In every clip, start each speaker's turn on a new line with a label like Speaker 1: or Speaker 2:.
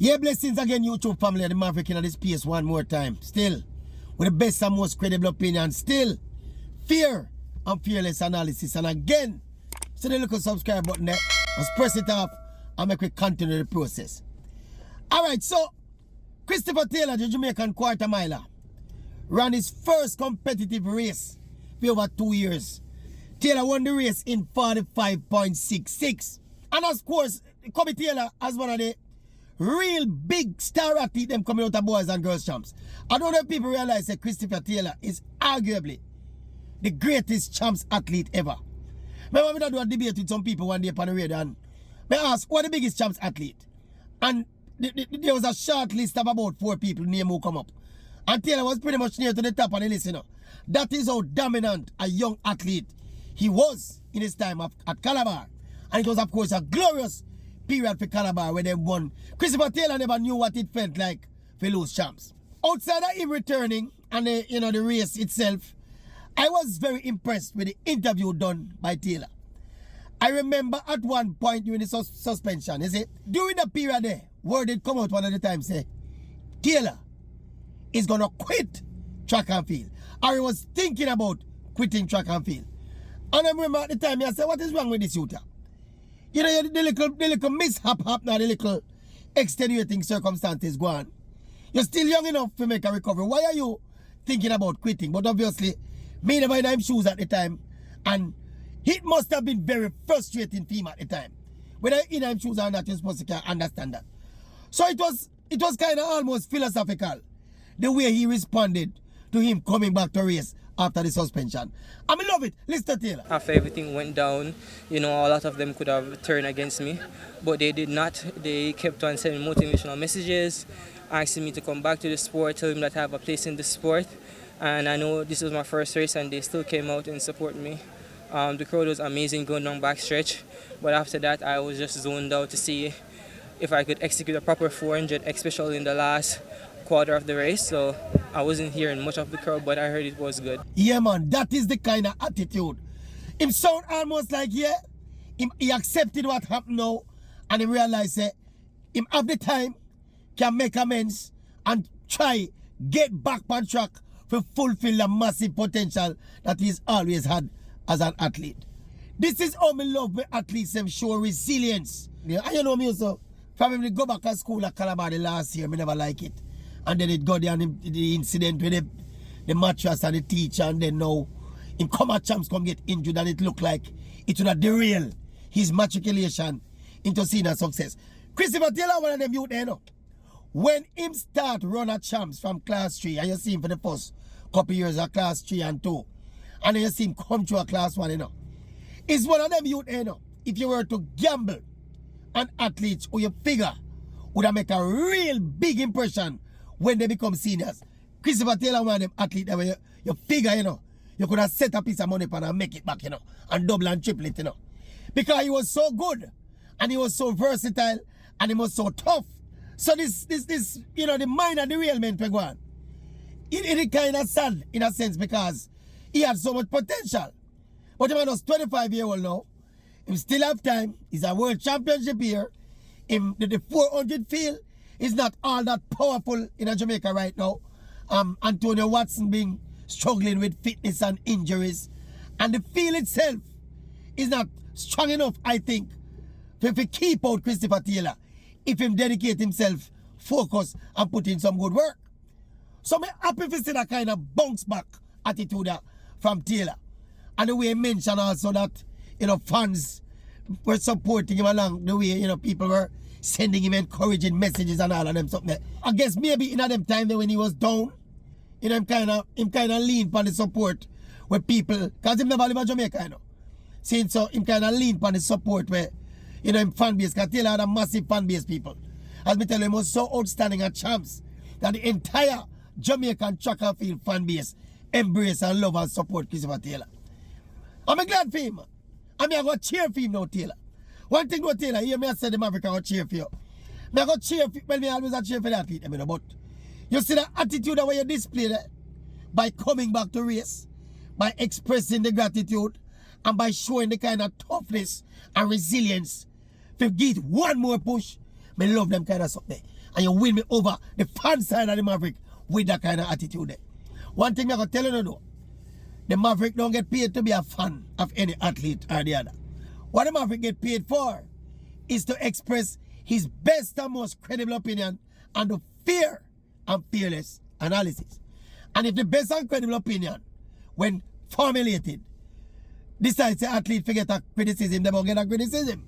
Speaker 1: Yeah, blessings again, YouTube family, the Maverick in this space one more time. Still, with the best and most credible opinion. Still, fear and fearless analysis. And again, so the little subscribe button there. Let's press it off and make we continue the process. Alright, so Christopher Taylor, the Jamaican quarter miler, ran his first competitive race for over 2 years. Taylor won the race in 45.66. And of course, Kobe Taylor as one of the real big star athlete them coming out of boys and girls champs. I don't know if people realize that Christopher Taylor is arguably the greatest champs athlete ever. Remember, I do a debate with some people one day on the radio and I asked, what the biggest champs athlete? And there was a short list of about 4 people name who come up. And Taylor was pretty much near to the top of the list, you know. That is how dominant a young athlete he was in his time at Calabar. And it was, of course, a glorious period for Calabar where they won. Christopher Taylor never knew what it felt like for lose champs. Outside of him returning and the race itself, I was very impressed with the interview done by Taylor. I remember at one point during the suspension, you see, during the period there, word did come out one at the time, say, Taylor is going to quit track and field. Or he was thinking about quitting track and field. And I remember at the time, I said, what is wrong with this shooter? You know, the little mishap happened, the little extenuating circumstances go on. You're still young enough to make a recovery. Why are you thinking about quitting? But obviously, me never in shoes at the time. And it must have been very frustrating for him at the time. Whether in shoes or not, you're supposed to understand that. So it was kind of almost philosophical, the way he responded to him coming back to race after the suspension. I love it. Listen to Taylor.
Speaker 2: After everything went down, you know, a lot of them could have turned against me, but they did not. They kept on sending motivational messages, asking me to come back to the sport, telling me that I have a place in the sport. And I know this was my first race and they still came out and supported me. The crowd was amazing going down backstretch, but after that I was just zoned out to see if I could execute a proper 400, especially in the last quarter of the race. So I wasn't hearing much of the crowd, but I heard it was good.
Speaker 1: Yeah, man, that is the kind of attitude. Him sound almost like, yeah, he accepted what happened now and he realized that him have the time, can make amends and try get back on track to fulfill the massive potential that he's always had as an athlete. This is how me love when athletes them show resilience. Yeah, and you know me also, probably go back to school at Calabar the last year, me never like it. And then it got down the incident with the mattress and the teacher, and then now him come at champs come get injured and it look like it would have derail his matriculation into senior success. Christopher Taylor, one of them youth there, you know. When him start run at champs from class 3, and you see him for the first couple years of class 3 and 2, and then you see him come to a class 1, you know. It's one of them youth there, you know. If you were to gamble on athletes who you figure would have make a real big impression when they become seniors, Christopher Taylor, one of them athletes that you figure, you know, you could have set a piece of money for and make it back, you know, and double and triple it, you know. Because he was so good, and he was so versatile, and he was so tough. So this you know, the minor derailment we go on. It kind of sad in a sense because he had so much potential. But the man was 25 years old now. He still have time. He's a world championship here. The 400 field is not all that powerful in Jamaica right now. Antonio Watson being struggling with fitness and injuries. And the field itself is not strong enough, I think, to keep out Christopher Taylor if him dedicate himself, focus, and put in some good work. So I'm happy to see that kind of bounce back attitude from Taylor. And the way he mentioned also that, you know, fans were supporting him along the way, you know, people were sending him encouraging messages and all of them something. I guess maybe in them time when he was down, you know, him kind of lean on the support with people, because him never live in Jamaica, you know. Saying so, him kind of lean on the support where, you know, him fan base, because Taylor had a massive fan base, people. As me tell you, he was so outstanding at champs that the entire Jamaican track and field fan base embrace and love and support Christopher Taylor. I'm glad for him. I'm going to cheer for him now, Taylor. One thing about Taylor, hear me I said the Maverick, I will cheer for you. I'm going to cheer for you, well, me always a cheer for the athlete, you know, but you see the attitude that you display there by coming back to race, by expressing the gratitude, and by showing the kind of toughness and resilience to give one more push Me love them kind of stuff there. And you win me over the fan side of the Maverick with that kind of attitude there. One thing I'm going to tell you though, the Maverick don't get paid to be a fan of any athlete or the other. What the Maverick get paid for is to express his best and most credible opinion and the fair and fearless analysis. And if the best and credible opinion, when formulated, decides the athlete forget a criticism, they won't get a criticism.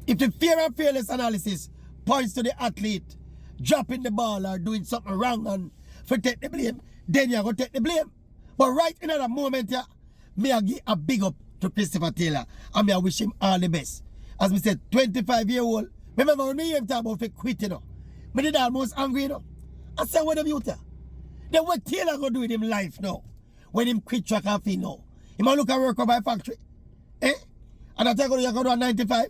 Speaker 1: If the fair and fearless analysis points to the athlete dropping the ball or doing something wrong and for take the blame, then you're going to take the blame. But right in that moment, me I give a big up to Christopher Taylor and me I wish him all the best. As we said, 25-year-old. Remember when me hear him talk about quit, you know, me did almost angry, you know. I said, what have you tell? Then what Taylor going to do with him life now? When him quit track and field now? He might look at work up by factory. Eh? And I tell you, you're going to do a 95?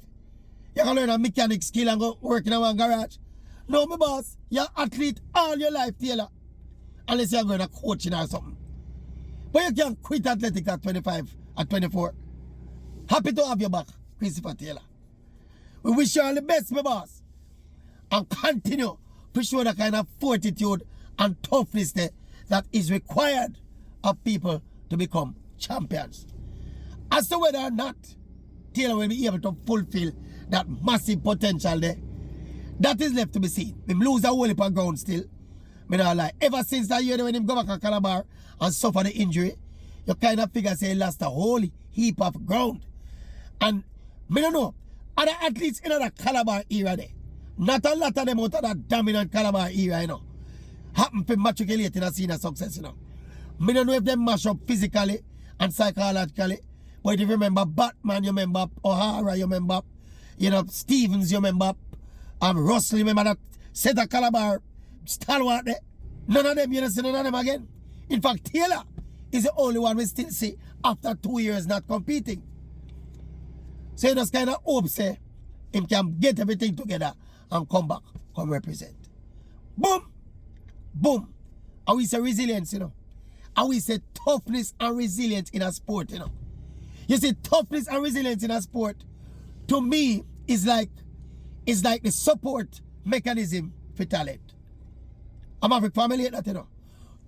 Speaker 1: You're going to learn a mechanic skill and go work in a one garage? No, my boss, you're an athlete all your life, Taylor. Unless you're going to coaching or something. But you can't quit athletics at 25, at 24. Happy to have you back, Christopher Taylor. We wish you all the best, my boss. And continue to show the kind of fortitude and toughness there that is required of people to become champions. As to whether or not Taylor will be able to fulfill that massive potential there, that is left to be seen. Him lose a whole heap of ground still. Me not lie. Ever since that year when him go back to Calabar and suffer the injury, you kind of figure say he lost a whole heap of ground. And me don't know, other athletes in that Calabar era there, not a lot of them out of that dominant Calabar era, you know, happen to matriculate in a senior success, you know. Me don't know if they mash up physically and psychologically, but if you remember Batman, you remember O'Hara, you remember, you know, Stevens, you remember, Russell, you remember that set of Calabar stalwart there. None of them, you don't see none of them again. In fact, Taylor is the only one we still see after 2 years not competing. So you just kind of hope, say, him can get everything together and come back, come represent. Boom! Boom! And we say resilience, you know. And we say toughness and resilience in a sport, you know. You see, toughness and resilience in a sport, to me, is like the support mechanism for talent. I'm having familiar that, you know.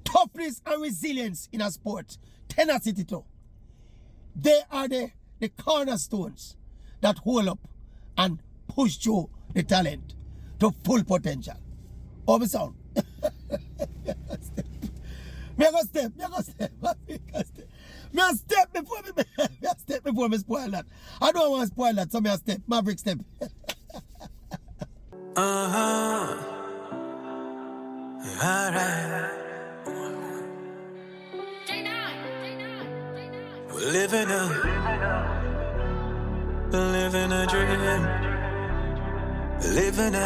Speaker 1: Toughness and resilience in a sport, tenacity too. They are the cornerstones that hold up and push through the talent to full potential. Oh, me sound. Me a go step. Me a step before me spoil that. I don't want to spoil that, so me a step. Maverick step.
Speaker 3: Alright. We're living a dream. Living a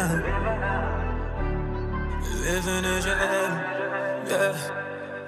Speaker 3: dream. Yeah.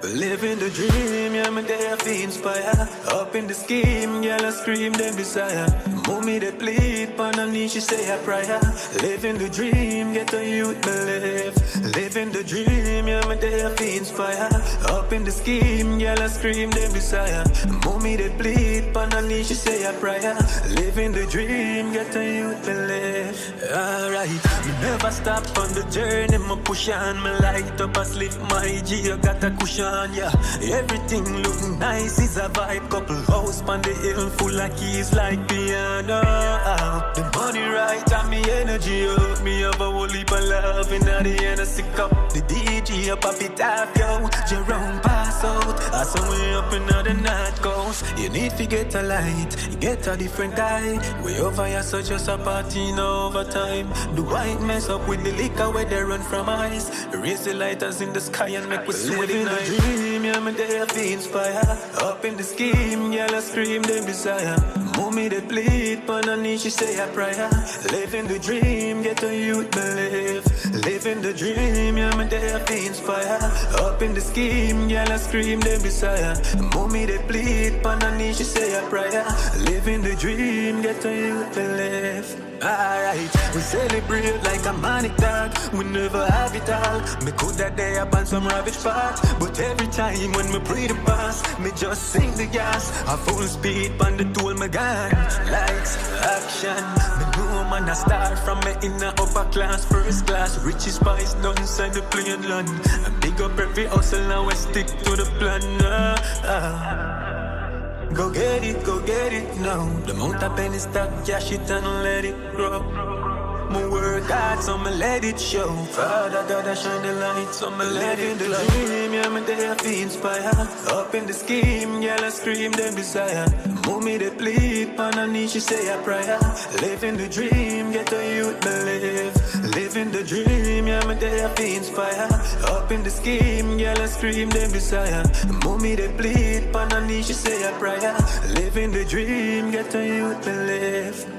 Speaker 3: Living the dream, yeah, me there feel inspired. Up in the scheme, girl, I scream them desire. Mommy they plead, pan her knee, she say a prayer. Living the dream, get a youth believe. Living the dream, yeah, me there feel inspired. Up in the scheme, girl, I scream them desire. Mommy they plead, pan her knee, she say a prayer. Living the dream, get a youth believe. Alright, me never stop on the journey, me push on, me light up a slip, my G, I got a cushion. Yeah, everything look nice, it's a vibe. Couple house on the hill full of keys like piano. The money right and me energy up. Me have a whole heap of love in the end of sick up. The DJ up a bit off, yo. Jerome pass out. I saw way up in the night coast. You need to get a light, you get a different eye. Way over here, so just a party no overtime. The white mess up with the liquor where they run from ice. Raise the lighters in the sky and make we sweat in night. Dream, yeah, me there feel inspired. Up in the scheme, girl, I scream them desire. Mommy they plead, pan her knee, she say a prayer. Living the dream, get a youth believe. Living the dream, yeah, me there feel inspired. Up in the scheme, girl, I scream them desire. Mommy they plead, pan her knee, she say a prayer. Living the dream, get a youth believe. Alright, we celebrate like a manic dog. We never have it all. Me could that day up on some rubbish part. But every time when me pray the pass, me just sing the gas. A full speed on the tool me gun. Lights, action. Me know man, I start from me in a upper class, first class. Richest spice done inside the plane land. I big up every hustle now, I stick to the plan. Go get it now. The amount of penny stock, cash it and let it grow. My work hard, so I'ma let it show. Father God, I shine the light, so I'ma let it glow. Living the dream, yeah, me there feel inspired. Up in the scheme, girl, I scream them desire. Mommy, they plead, on her knees, she say a prayer. Living the dream, get a youth believe. Living the dream, yeah, me there feel inspired. Up in the scheme, girl, I scream them desire. Mommy, they plead, on her knees, she say a prayer. Living the dream, get a youth believe.